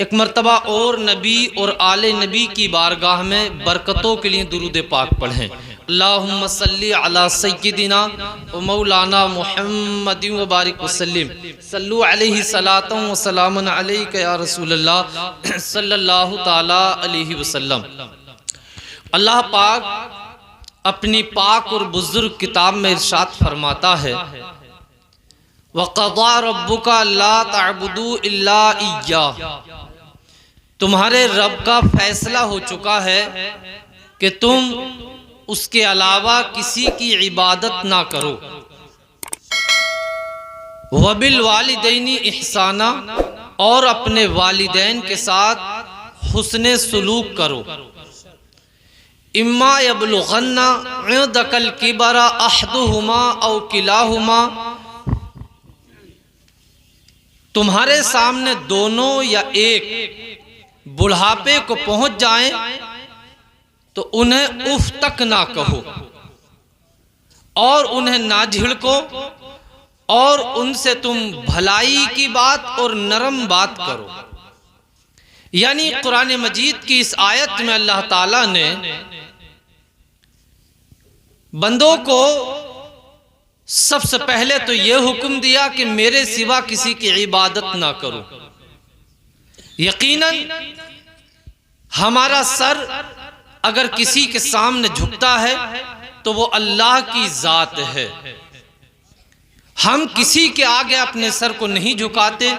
एक मर्तबा और नबी और आले नबी की बारगाह में बरकतों के लिए दुरूद पाक पढ़ें। अल्लाहुम्मा सल्ली अला सय्यिदिना व मौलाना मुहम्मदिन व बारिक वसल्लिम सल्लु अलैहि सलातन व सलामन अलैका या रसूलल्लाह सल्लल्लाहु ताला अलैहि वसल्लम। अल्लाह पाक अपनी पाक और बुजुर्ग किताब में इरशाद फरमाता है, वक़ज़ा रब्बुका अल्ला तअबुदू इल्ला इय्याह, तुम्हारे रब का फैसला हो चुका है कि तुम उसके अलावा किसी की इबादत ना करो। वबिल वालिदैनी इहसाना, और अपने वालिदैन के साथ हुस्ने सुलूक करो। इम्मा यबलुगन्ना इंदकल किबरा अहदुहुमा औ किलाहुमा, तुम्हारे सामने दोनों या एक बुढ़ापे को पहुंच जाएं तो उन्हें उफ तक ना कहो और उन्हें ना झिड़को, और उनसे तुम भलाई की बात और नरम बात करो। यानी कुरान मजीद की इस आयत में अल्लाह ताला ने बंदों को सबसे पहले तो यह हुक्म दिया कि मेरे सिवा किसी की इबादत ना करो। यकीनन हमारा सर अगर किसी के सामने झुकता है तो वो अल्लाह की जात है। हम किसी के आगे अपने सर को नहीं झुकाते,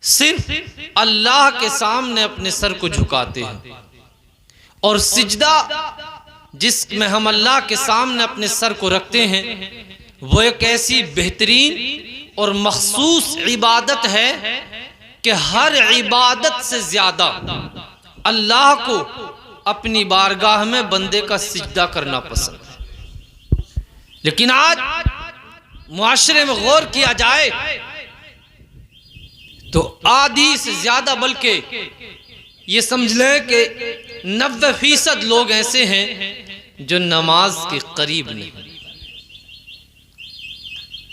सिर्फ अल्लाह के सामने अपने सर को झुकाते हैं। और सिजदा जिसमें हम अल्लाह के सामने अपने सर को रखते हैं, वो एक ऐसी बेहतरीन और मखसूस इबादत है कि हर इबादत से ज्यादा अल्लाह को अपनी बारगाह में बंदे का सिजदा करना पसंद है। लेकिन आज मुआशरे में गौर किया जाए तो आधी से ज्यादा, बल्कि ये समझ लें कि 90% लोग ऐसे हैं जो नमाज के करीब नहीं।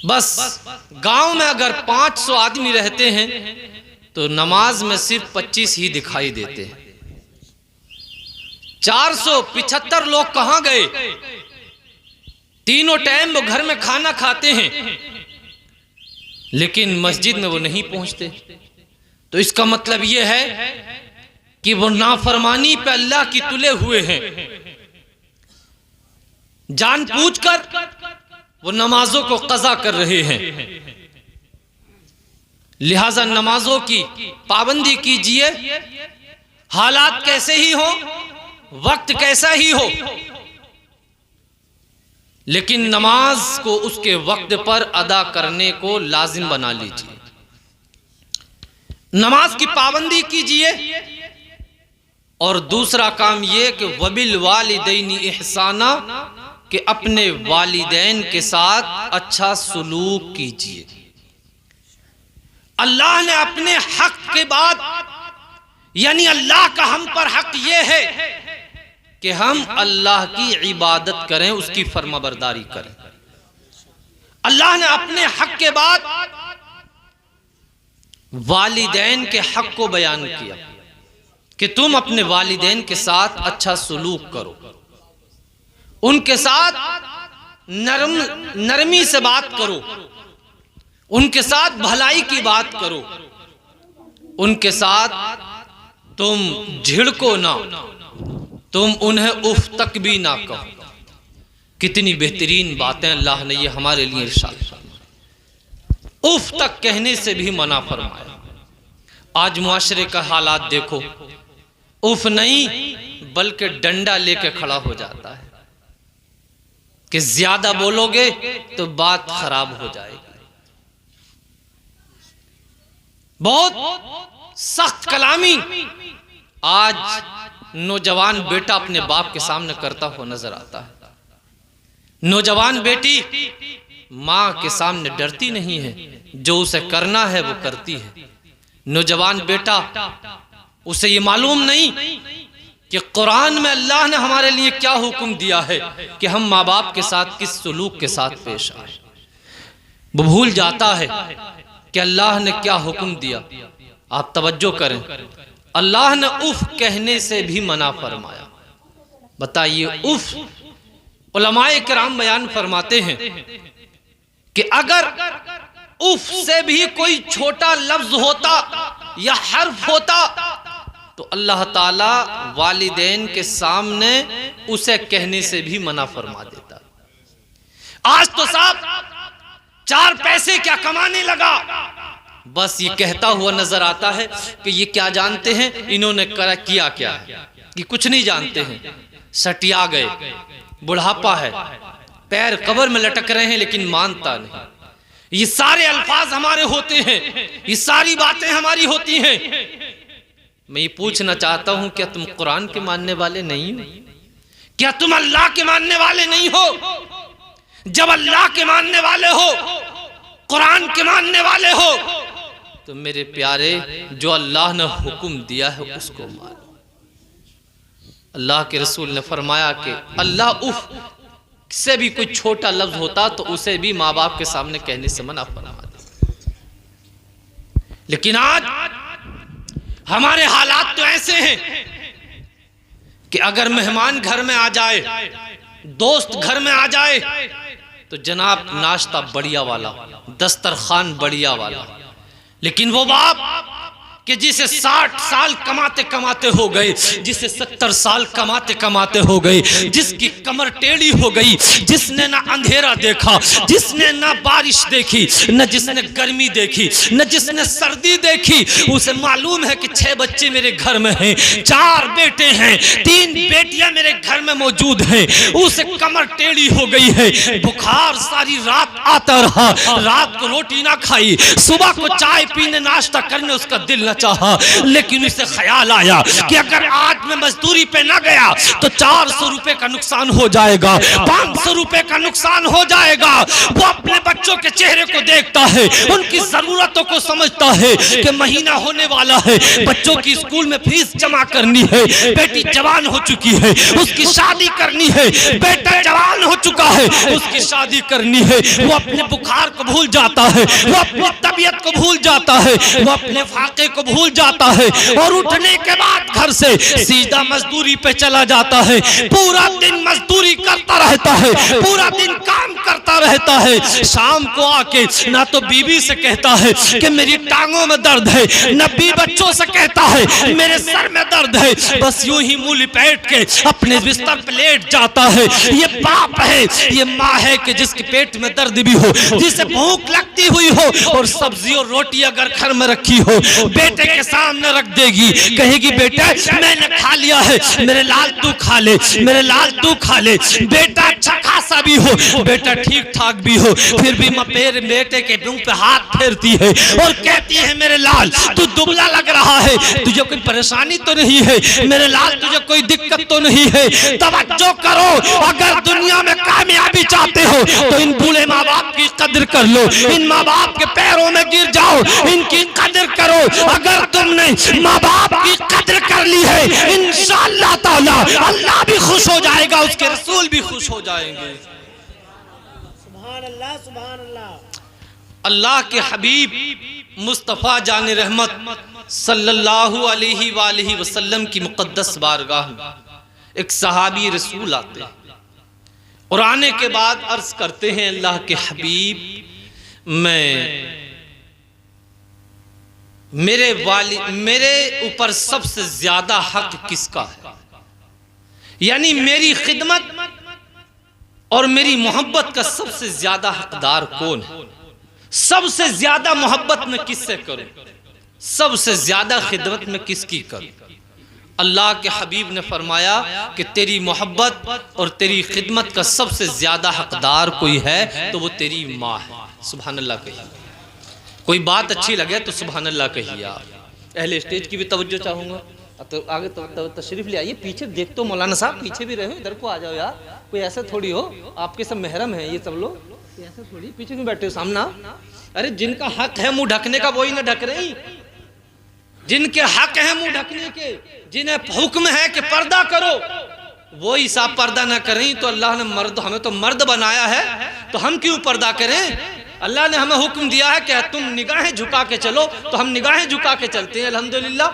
बस गांव में अगर 500 आदमी रहते हैं तो नमाज में सिर्फ 25 ही दिखाई देते हैं। 475 लोग कहां गए? तीनों टाइम वो घर में खाना खाते हैं लेकिन मस्जिद में वो नहीं पहुंचते। तो इसका मतलब ये है कि वो नाफरमानी पे अल्लाह की तुले हुए हैं। जानबूझकर वो नमाजों को कज़ा कर रहे हैं। लिहाजा नमाजों की पाबंदी कीजिए, हालात कैसे ही हो, वक्त कैसा ही हो, लेकिन नमाज को उसके वक्त पर अदा करने को लाजिम बना लीजिए। नमाज की पाबंदी कीजिए। और दूसरा काम यह कि वबिल वालिदैनी इहसाना, कि अपने वालिदैन के साथ अच्छा सुलूक कीजिए। अल्लाह ने अपने हक के बाद, यानी अल्लाह का हम पर हक यह है कि हम अल्लाह की इबादत करें, उसकी फर्माबरदारी करें। अल्लाह ने अपने हक के बाद वालिदैन के हक को बयान किया कि तुम अपने वालिदैन के साथ अच्छा सुलूक करो, उनके साथ नरमी से बात करो, उनके साथ भलाई की बात करो, उनके साथ तुम झिड़को ना, तुम उन्हें उफ तक भी ना कहो। कितनी बेहतरीन बातें अल्लाह ने ये हमारे लिए इरशाद फरमाया। उफ तक कहने से भी मना फरमाया। आज मुआशरे का हालात देखो, उफ नहीं बल्कि डंडा लेके खड़ा हो जाता है कि ज्यादा बोलोगे तो बात खराब हो जाएगी। बहुत सख्त कलामी आज नौजवान बेटा अपने बाप के सामने करता हुआ नजर आता है। नौजवान बेटी माँ के सामने डरती नहीं है, जो उसे करना है वो करती है। नौजवान बेटा, उसे ये मालूम नहीं कि कुरान में अल्लाह ने हमारे लिए क्या हुक्म दिया है कि हम माँ बाप के साथ किस सुलूक के साथ पेश आए। वो भूल जाता है कि अल्लाह ने क्या हुक्म दिया आप तवज्जो करें, अल्लाह ने उफ कहने से भी मना फरमाया। बताइए उफ, उलमाए किराम बयान फरमाते हैं कि अगर उफ से भी कोई छोटा लफ्ज होता या हर्फ होता तो अल्लाह ताला वालिदैन के सामने उसे कहने से भी मना फरमा देता। आज तो साहब 4 पैसे क्या कमाने लगा, बस ये कहता हुआ नजर आता है कि ये क्या जानते हैं इन्होंने किया क्या है, कि कुछ नहीं जानते हैं, सटिया गए, बुढ़ापा है, पैर कब्र में लटक रहे हैं लेकिन मानता नहीं। ये सारे अल्फाज हमारे होते हैं, ये सारी बातें हमारी होती हैं। मैं ये पूछना चाहता हूं, क्या तुम कुरान के मानने वाले नहीं हो? क्या तुम अल्लाह के मानने वाले नहीं हो? जब अल्लाह के मानने वाले हो, कुरान के मानने वाले हो, तो मेरे प्यारे जो अल्लाह ने हुक्म दिया है उसको मानो। अल्लाह के रसूल ने फरमाया कि अल्लाह उफ से भी कोई छोटा लफ्ज होता तो उसे भी माँ बाप के सामने कहने से मना फरमा दे। लेकिन आज हमारे हालात तो ऐसे हैं कि अगर मेहमान घर में आ जाए, दोस्त घर में आ जाए, तो जनाब नाश्ता बढ़िया वाला, दस्तरखान बढ़िया वाला, लेकिन वो बाप कि जिसे 60 साल कमाते कमाते हो गए, जिसे 70 साल कमाते कमाते हो गए, जिसकी कमर टेढ़ी हो गई, जिसने ना अंधेरा देखा, जिसने ना बारिश देखी, न जिसने गर्मी देखी, न जिसने सर्दी देखी, उसे मालूम है कि 6 बच्चे मेरे घर में हैं, 4 बेटे हैं, 3 बेटियां मेरे घर में मौजूद हैं, उसे कमर टेढ़ी हो गई है, बुखार सारी रात आता रहा, रात को रोटी ना खाई, सुबह को चाय पीने नाश्ता करने उसका दिल न चाहा, लेकिन उसे ख्याल आया कि अगर आज मैं मजदूरी पे ना गया तो 400 रुपए का नुकसान हो जाएगा, 500 रुपए का नुकसान हो जाएगा। वो अपने बच्चों के चेहरे को देखता है, उनकी जरूरतों को समझता है कि महीना होने वाला है, बच्चों की स्कूल में फीस जमा करनी है, बेटी जवान हो चुकी है, उसकी शादी करनी है, बेटा जवान हो चुका है, उसकी शादी करनी है। वो अपने बुखार को भूल जाता है, वो अपनी तबीयत को भूल जाता है, वो अपने फाके को भूल जाता है और उठने के बाद घर से सीधा मजदूरी पे चला जाता है। पूरा दिन मजदूरी करता रहता है, पूरा दिन काम करता रहता है। शाम को आके ना तो बीवी से कहता है कि मेरी टांगों में दर्द है, न भी बच्चों से कहता है मेरे सर में दर्द है, बस यूं ही मुंह लिपेट के अपने बिस्तर पे लेट जाता है। ये बाप है, ये माँ है कि जिसके पेट में दर्द भी हो, जिसे भूख लगती हुई हो और सब्जी और रोटी अगर घर में रखी हो, बेटे के सामने रख देगी, कहेगी बेटा मैंने खा लिया है, मेरे लाल तू खा ले, मेरे लाल तू खा ले। बेटा अच्छा खासा भी हो, बेटा ठीक ठाक भी हो, फिर भी मपेर बेटे के मुंह पे हाथ फेरती है और कहती है मेरे लाल तू दुबला लग रहा है, तुझे कोई परेशानी तो नहीं है, मेरे लाल तुझे कोई दिक्कत तो नहीं है। तवज्जो करो, अगर दुनिया में कामयाबी चाहते हो तो इन बूढ़े माँ बाप की कदर कर लो, इन माँ बाप के पैरों में गिर जाओ, इनकी कदर करो। अगर तुमने माँ बाप की कदर कर ली है, इंशाअल्लाह ताला अल्लाह भी खुश हो जाएगा, उसके रसूल भी खुश हो जाएंगे। सुभान अल्लाह, सुभान अल्लाह। अल्लाह के हबीब मुस्तफ़ा जान रहमत सल्लल्लाहु अलैहि वालैहि वसल्लम की मुक़द्दस बारगाह में एक सहाबी रसूल आते हैं और आने के बाद अर्ज करते हैं अल्लाह के हबीब मेरे ऊपर सबसे ज्यादा हक किसका है, यानी मेरी खिदमत और मेरी मोहब्बत का सबसे ज्यादा हकदार कौन है, सबसे ज्यादा मोहब्बत में किससे करूं, सबसे ज्यादा खिदमत में किसकी करूं। अल्लाह के हबीब ने फरमाया कि तेरी मोहब्बत और तेरी खिदमत का सबसे ज्यादा हकदार कोई है तो वो तेरी माँ है। सुभान अल्लाह कहिए। कोई बात अच्छी लगे तो सुभान अल्लाह कहिए। आप अहले स्टेज की भी तवज्जो चाहूंगा, तो आगे तशरीफ ले आइए, पीछे देख तो मौलाना साहब पीछे भी रहे, इधर को आ जाओ यार, कोई ऐसा थोड़ी हो, आपके सब महरम है ये सब लोग, ऐसा थोड़ी पीछे क्यों बैठे हो, सामना। अरे जिनका हक है मुंह ढकने का वही ना ढक रही, जिनके हक है मुंह ढकने के, जिन्हें हुक्म है कि पर्दा करो वही साहब पर्दा ना करें। तो अल्लाह ने मर्द, हमें तो मर्द बनाया है तो हम क्यों पर्दा करें। अल्लाह ने हमें हुक्म दिया है कि तुम निगाहें झुका के चलो, तो हम निगाहें झुका के चलते हैं अल्हम्दुलिल्लाह।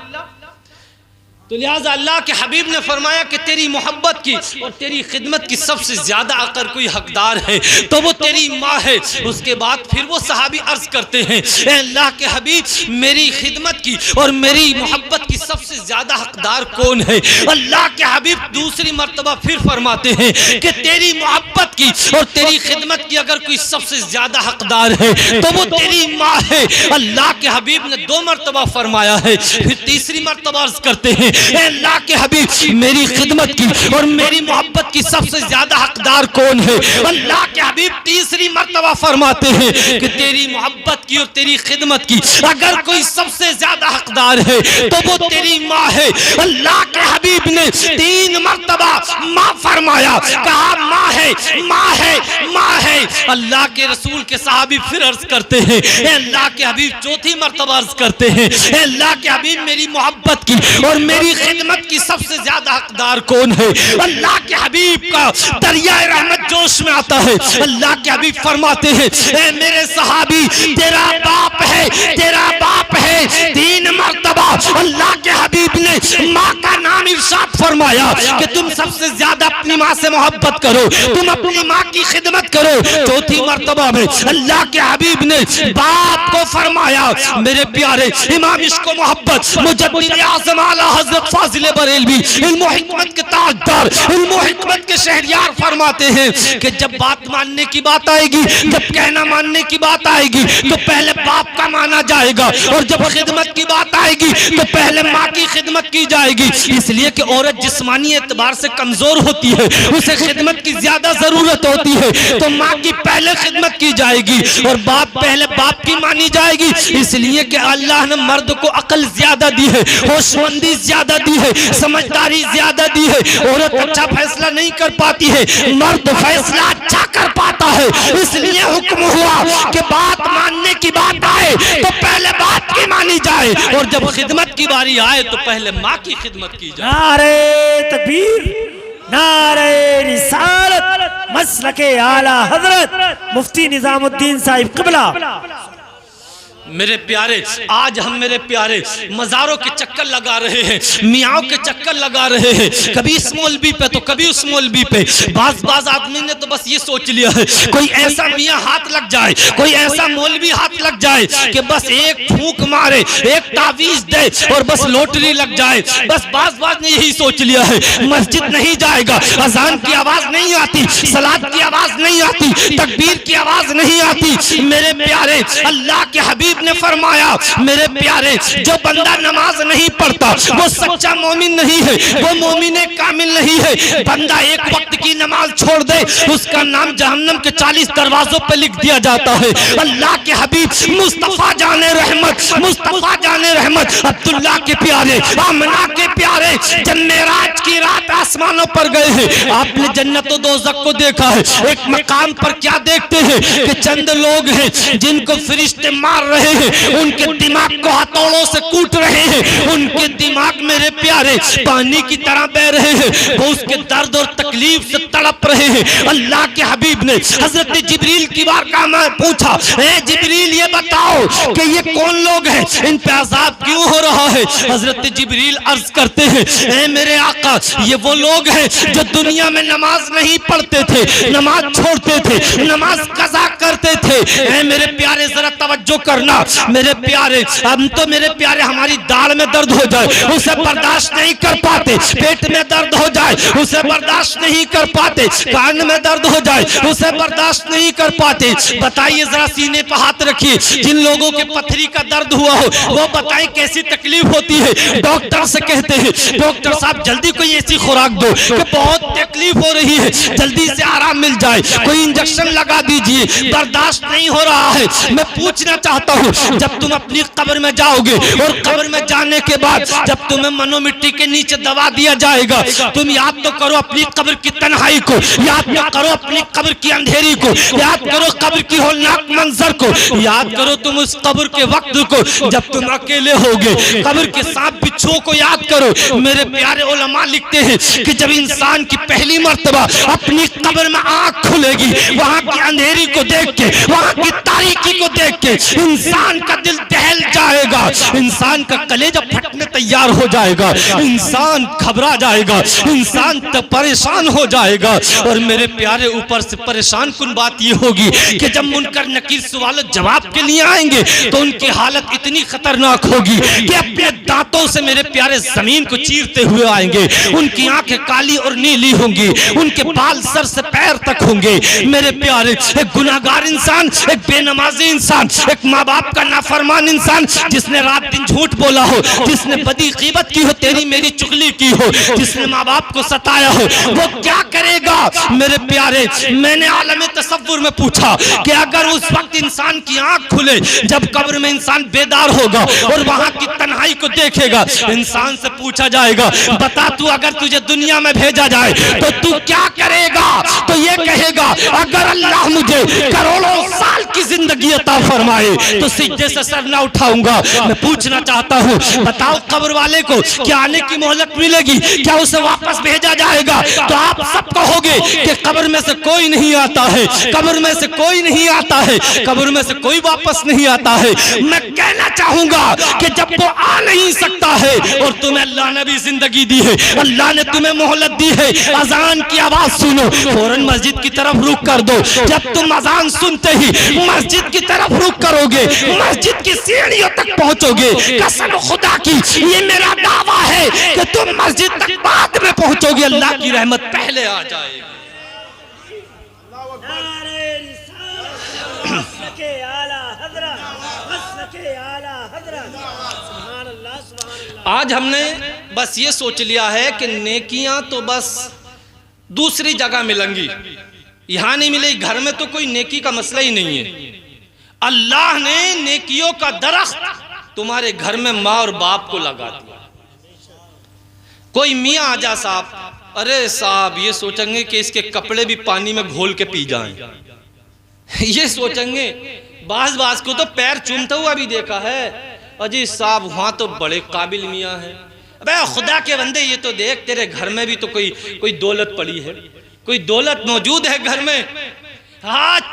तो लिहाजा अल्लाह के हबीब ने फरमाया कि तेरी मोहब्बत की और तेरी खिदमत की सबसे ज्यादा अगर कोई हकदार है तो वो तेरी माँ है। उसके बाद फिर वो सहाबी अर्ज करते हैं, ए अल्लाह के हबीब, मेरी खिदमत की और मेरी मोहब्बत की सबसे ज्यादा हकदार कौन है? अल्लाह के हबीब दूसरी मर्तबा फिर फरमाते हैं कि तेरी मोहब्बत की और तेरी खिदमत की अगर कोई सबसे ज्यादा हकदार है तो वो तेरी माँ है। अल्लाह के हबीब ने 2 मर्तबा फरमाया है। फिर तीसरी मर्तबा अर्ज करते हैं, अल्लाह के हबीब, मेरी खिदमत की और मेरी मोहब्बत की सबसे ज्यादा हकदार कौन है? अल्लाह के हबीब तीसरी मर्तबा फरमाते हैं कि तेरी मोहब्बत की और तेरी खिदमत की अगर कोई सबसे ज्यादा हकदार है तो वो तेरी माँ है। अल्लाह के हबीब ने 3 मर्तबा माँ फरमाया, कहा माँ है, माँ है, माँ है। अल्लाह के रसूल के सहाबी फिर अर्ज करते हैं, अल्लाह के हबीब चौथी मर्तबा अर्ज करते हैं, अल्लाह के हबीब, मेरी मोहब्बत की और मेरी खिदमत की सबसे ज्यादा हकदार कौन है? अल्लाह के हबीब का दरिया रहमत जोश में आता है। अल्लाह के हबीब फरमाते हैं, ए मेरे सहाबी, तेरा बाप है, तेरा बाप है। 3 मर्तबा अल्लाह के हबीब ने माँ का नाम इरशाद फरमाया कि तुम सबसे ज्यादा अपनी माँ से मोहब्बत करो, तुम अपनी माँ की खिदमत करो। चौथी मर्तबा में अल्लाह के हबीब ने बाप को फरमाया, मेरे प्यारे इमाम इश्क व मोहब्बत मुजद्दिद आज़म आला हज़रत फाजिल बरेलवी इल्म हिकमत के ताजदार, इल्म हिकमत के शहरियार फरमाते हैं कि जब बात मानने की बात आएगी, जब कहना मानने की बात आएगी तो पहले बाप का माना जाएगा, और जब खिदमत की बात आएगी तो पहले माँ की खिदमत की जाएगी। इसलिए कि औरत जिस्मानी एतबार से कमजोर होती है, उसे खिदमत की ज्यादा जरूरत होती है, तो माँ की पहले खिदमत की जाएगी और बाप पहले बाप की मानी जाएगी। इसलिए कि अल्लाह ने मर्द को अकल ज्यादा दी है, होशमंदी ज्यादा दी है, समझदारी ज्यादा दी है। औरत अच्छा फैसला नहीं कर पाती है, मर्द फैसला अच्छा कर पाता है। इसलिए हुक्म हुआ कि बात मानने की बात आए तो पहले बाप की मानी जाए, और जब खिदमत की बारी आए तो पहले माँ की खिदमत की जाए। नारे तकबीर, नारे रिसालत, मसलके आला हजरत मुफ्ती निजामुद्दीन साहिब क़िबला। मेरे प्यारे, आज हम मेरे प्यारे मज़ारों के चक्कर लगा रहे हैं, मियाओं के चक्कर लगा रहे हैं, कभी इस मौलवी पे तो कभी उस मौलवी पे। बाज आदमी ने तो बस ये सोच लिया है कोई ऐसा मियाँ हाथ लग जाए, कोई ऐसा मौलवी हाथ लग जाए कि बस एक फूंक मारे, एक तावीज दे और बस लॉटरी लग जाए। बस बाज ने यही सोच लिया है, मस्जिद नहीं जाएगा, अजान की आवाज नहीं आती, सलात की आवाज नहीं आती, तकबीर की आवाज नहीं आती। मेरे प्यारे, अल्लाह के हबीब ने फरमाया, मेरे प्यारे, जो बंदा नमाज नहीं पढ़ता वो सच्चा मोमिन नहीं है, वो मोमिन कामिल नहीं है। बंदा एक वक्त की नमाज छोड़ दे, उसका नाम जहन्नम के 40 दरवाजों पर लिख दिया जाता है। अल्लाह के हबीब मुस्तफा जाने रहमत, मुस्तफा जाने रहमत, अब्दुल्लाह के प्यारे, आमना के प्यारे, जब मेराज की रात आसमानों पर गए हैं, आपने जन्नत और दोज़ख को देखा है। एक मकाम पर क्या देखते हैं कि चंद लोग हैं जिनको फरिश्ते मार रहे हैं, उनके दिमाग को हथौड़ों से कूट रहे हैं, उनके दिमाग मेरे प्यारे पानी की तरह बह रहे हैं, वो उसके दर्द और तकलीफ से तड़प रहे हैं। अल्लाह के हबीब ने हजरत जिब्रील की बारगाह में पूछा, ए जिब्रील, ये बताओ कि ये कौन लोग हैं, इन पे अजाब क्यों हो रहा है? हजरत जिब्रील अर्ज करते हैं, ए मेरे आका, ये वो लोग हैं जो दुनिया में नमाज नहीं पढ़ते थे, नमाज छोड़ते थे, नमाज कज़ा करते थे। ए मेरे प्यारे, जरा तवज्जो करना मेरे प्यारे, हम तो मेरे प्यारे हमारी दाढ़ में दर्द हो जाए उसे बर्दाश्त नहीं कर पाते, पेट में दर्द हो जाए उसे बर्दाश्त नहीं कर पाते, कान में दर्द हो जाए उसे बर्दाश्त नहीं कर पाते। बताइए, जरा सीने पर हाथ रखिए, जिन लोगों के पथरी का दर्द हुआ हो वो बताएं कैसी तकलीफ होती है। डॉक्टर से कहते हैं, डॉक्टर साहब जल्दी कोई ऐसी खुराक दो कि बहुत तकलीफ हो रही है, जल्दी से आराम मिल जाए, कोई इंजेक्शन लगा दीजिए, बर्दाश्त नहीं हो रहा है। मैं पूछना चाहता हूँ, जब तुम अपनी कब्र में जाओगे और कब्र में जाने के बाद जब तुम्हें मनो मिट्टी के नीचे दबा दिया जाएगा, तुम याद तो करो अपनी कब्र की तन्हाई को, याद तो करो अपनी कब्र की अंधेरी को, याद करो कब्र की होलनाक मंजर को, याद करो तुम उस कब्र के वक्त को जब तुम अकेले होगे, कब्र के सांप बच्चों को याद करो। मेरे प्यारे उलमा लिखते हैं कि जब इंसान की पहली मर्तबा अपनी कब्र में आंख खुलेगी, वहां की अंधेरी को देख के, वहां की तारीकी को देख के इंसान का दिल दहल जाएगा, इंसान का कलेजा फटने तैयार हो जाएगा, इंसान घबरा जाएगा, इंसान तो परेशान हो जाएगा। और मेरे प्यारे ऊपर से परेशान कुन बात ये होगी कि जब मुनकर नकीर सवाल जवाब के लिए आएंगे तो उनकी हालत इतनी खतरनाक होगी कि अपने दांतों से मेरे प्यारे जमीन को चीरते हुए आएंगे। उनकी आंखें काली और नीली होंगी, उनके बाल सर से पैर तक होंगे। मेरे प्यारे, एक गुनाहगार इंसान, एक बेनमाजी इंसान, एक माँ बाप का नाफरमान इंसान, जिसने रात दिन झूठ बोला हो, जिसने बदी ग़ीबत की हो, तेरी मेरी चुगली की हो, जिसने माँ बाप को सताया हो, वो क्या करेगा? मेरे प्यारे, मैंने आलम तसव्वुर में पूछा कि अगर उस वक्त इंसान की आंख खुले, जब कब्र में इंसान बेदार होगा और वहां की तन्हाई को देखेगा, इंसान से पूछा जाएगा, बता तू अगर तुझे दुनिया में भेजा जाए तो तू क्या करेगा? तो ये कहेगा, अगर अल्लाह मुझे करोड़ों साल की जिंदगी अता फरमाए तो सिजदे से सर ना उठाऊंगा। मैं पूछना चाहता हूँ, बताओ कब्र वाले को क्या आने की मोहलत मिलेगी? क्या उसे वापस भेजा जाएगा? तो आप सब कहोगे कि कब्र में से कोई नहीं आता है, कब्र में से कोई नहीं आता है, कब्र में से कोई वापस नहीं आता है। मैं कहना चाहूंगा कि जब वो आ नहीं सकता है और तुम्हें अल्लाह ने भी जिंदगी दी है, अल्लाह ने तुम्हें मोहलत दी है, अजान की आवाज सुनो, फौरन मस्जिद की तरफ रुख कर दो। जब तुम अजान सुनते ही मस्जिद की तरफ रुख करोगे, मस्जिद की सीढ़ियों तक पहुंचोगे, कसम खुदा की ये मेरा दावा है कि तुम मस्जिद तक बाद में पहुंचोगे, अल्लाह की रहमत पहले आ जाएगी। आज हमने बस ये सोच लिया है कि नेकियां तो बस दूसरी जगह मिलेंगी, यहां नहीं मिलेगी। घर में तो कोई नेकी का मसला ही नहीं है। अल्लाह ने नेकियों का दरख्त तुम्हारे घर में माँ और बाप को लगा दिया। कोई मियाँ आजा साहब, अरे साहब ये सोचेंगे कि इसके कपड़े भी पानी में घोल के पी जाएं, ये सोचेंगे। बाज को तो पैर चूमता हुआ भी देखा है। अजी साहब वहां तो बड़े काबिल मियाँ हैं। अबे खुदा के बंदे ये तो देख, तेरे घर में भी तो कोई दौलत पड़ी है, कोई दौलत मौजूद है घर में। आज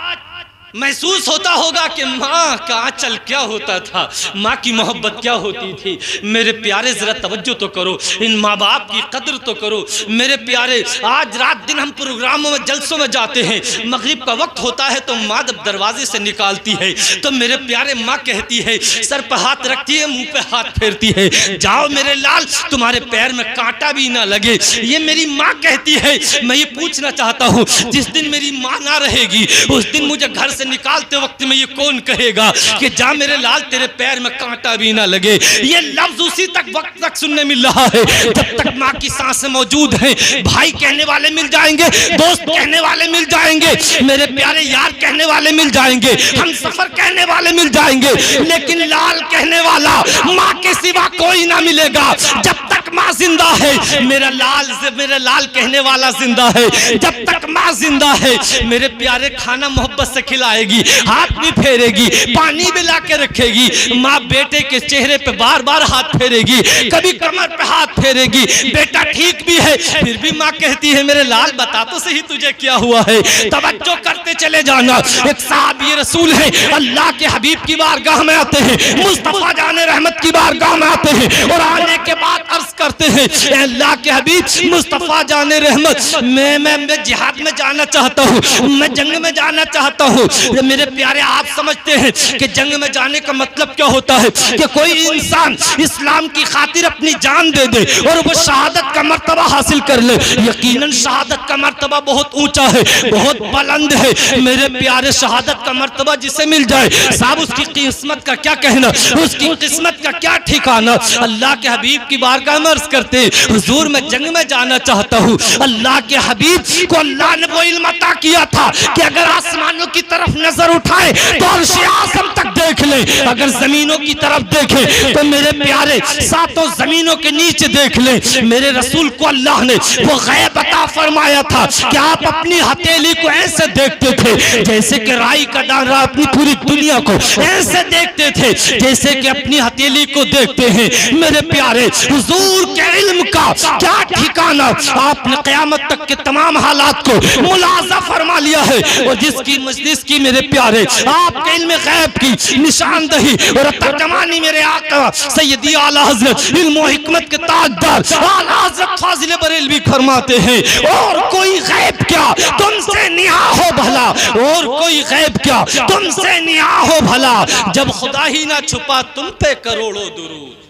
महसूस होता होगा कि माँ का आंचल क्या होता था, माँ की मोहब्बत क्या होती थी। मेरे प्यारे जरा तवज्जो तो करो, इन माँ बाप की कदर तो करो। मेरे प्यारे, आज रात दिन हम प्रोग्रामों में जलसों में जाते हैं, मगरिब का वक्त होता है तो माँ जब दरवाजे से निकालती है तो मेरे प्यारे माँ कहती है, सर पर हाथ रखती है, मुंह पे हाथ फेरती है, जाओ मेरे लाल तुम्हारे पैर में कांटा भी ना लगे। ये मेरी माँ कहती है। मैं ये पूछना चाहता हूँ, जिस दिन मेरी माँ ना रहेगी उस दिन मुझे घर निकालते वक्त में ये कौन कहेगा कि जा मेरे लाल तेरे पैर में कांटा भी ना लगे। ये लफ्ज उसी तक वक्त तक सुनने मिल रहा है जब तक माँ की सांसें मौजूद हैं। भाई कहने वाले मिल जाएंगे, दोस्त कहने वाले मिल जाएंगे, मेरे प्यारे यार कहने वाले मिल जाएंगे, हम सफर कहने वाले मिल जाएंगे, लेकिन लाल कहने वाला माँ के सिवा कोई ना मिलेगा। जब तक माँ जिंदा है मेरा लाल कहने वाला जिंदा है। जब तक माँ जिंदा है मेरे प्यारे खाना मोहब्बत से खिलाएगी, हाथ भी फेरेगी, पानी भी ला के रखेगी। माँ बेटे के चेहरे पे बार बार हाथ फेरेगी, कभी कमर पे हाथ फेरेगी। बेटा ठीक भी है फिर भी माँ कहती है मेरे लाल बता तो सही तुझे क्या हुआ है। तवज्जो करते चले जाना। एक साहबी रसूल है, अल्लाह के हबीब की बारगाह में आते हैं, मुस्तफा जाने रहमत की बारगाह में आते हैं और आने के बाद अर्ज करते हैं, अल्लाह के हबीब मुस्तफा जाने रहमत, मैं जिहाद में जाना चाहता हूँ, मैं जंग में जाना चाहता हूँ। मेरे प्यारे, आप समझते हैं कि जंग में जाने का मतलब क्या होता है कि कोई इंसान इस्लाम की खातिर अपनी जान दे दे और वो शहादत का मर्तबा हासिल कर ले। यकीनन शहादत का मर्तबा बहुत ऊंचा है, बहुत बुलंद है। मेरे प्यारे, शहादत का मर्तबा जिसे मिल जाए साहब उसकी किस्मत का क्या कहना, उसकी किस्मत का क्या ठिकाना। अल्लाह के हबीब की बारगाह में अर्ज करते, हुजूर मैं जंग में जाना चाहता हूँ। अल्लाह के हबीब को अल्लाह ने वो इल्म अता किया था कि अगर आसमानों की तरफ नजर उठाए तो अर्श आज़म तक देख ले, अगर जमीनों की तरफ देखे तो मेरे प्यारे सातों जमीनों के नीचे देख ले। मेरे रसूल को अल्लाह ने वो गैब अता फरमाया था कि आप अपनी हथेली को ऐसे देखते थे जैसे कि राई का दाना अपनी पूरी दुनिया को ऐसे देखते थे जैसे कि अपनी हथेली को देखते हैं। मेरे प्यारे हुजूर के इल्म का क्या ठिकाना, आपने क़यामत तक के तमाम हालात को मुलाज़ा फरमा लिया है। और जिसकी मजलिस की मेरे प्यारे आपके इल्म गैब की निशानदही और तर्जमानी मेरे आका सैयदी आला हज़रत इल्म व हिकमत के ताजदार आला हज़रत फाज़िल बरेलवी फरमाते हैं, और कोई गैब क्या तुमसे निहा हो भला, और कोई गैब क्या तुमसे निहा हो भला, जब खुदा ही ना छुपा तुम पे करोड़ों दुरूद।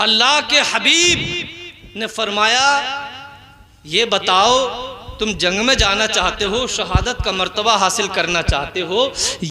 अल्लाह के हबीब ने फरमाया, ये बताओ तुम जंग में जाना चाहते हो, शहादत का मर्तबा हासिल करना चाहते हो,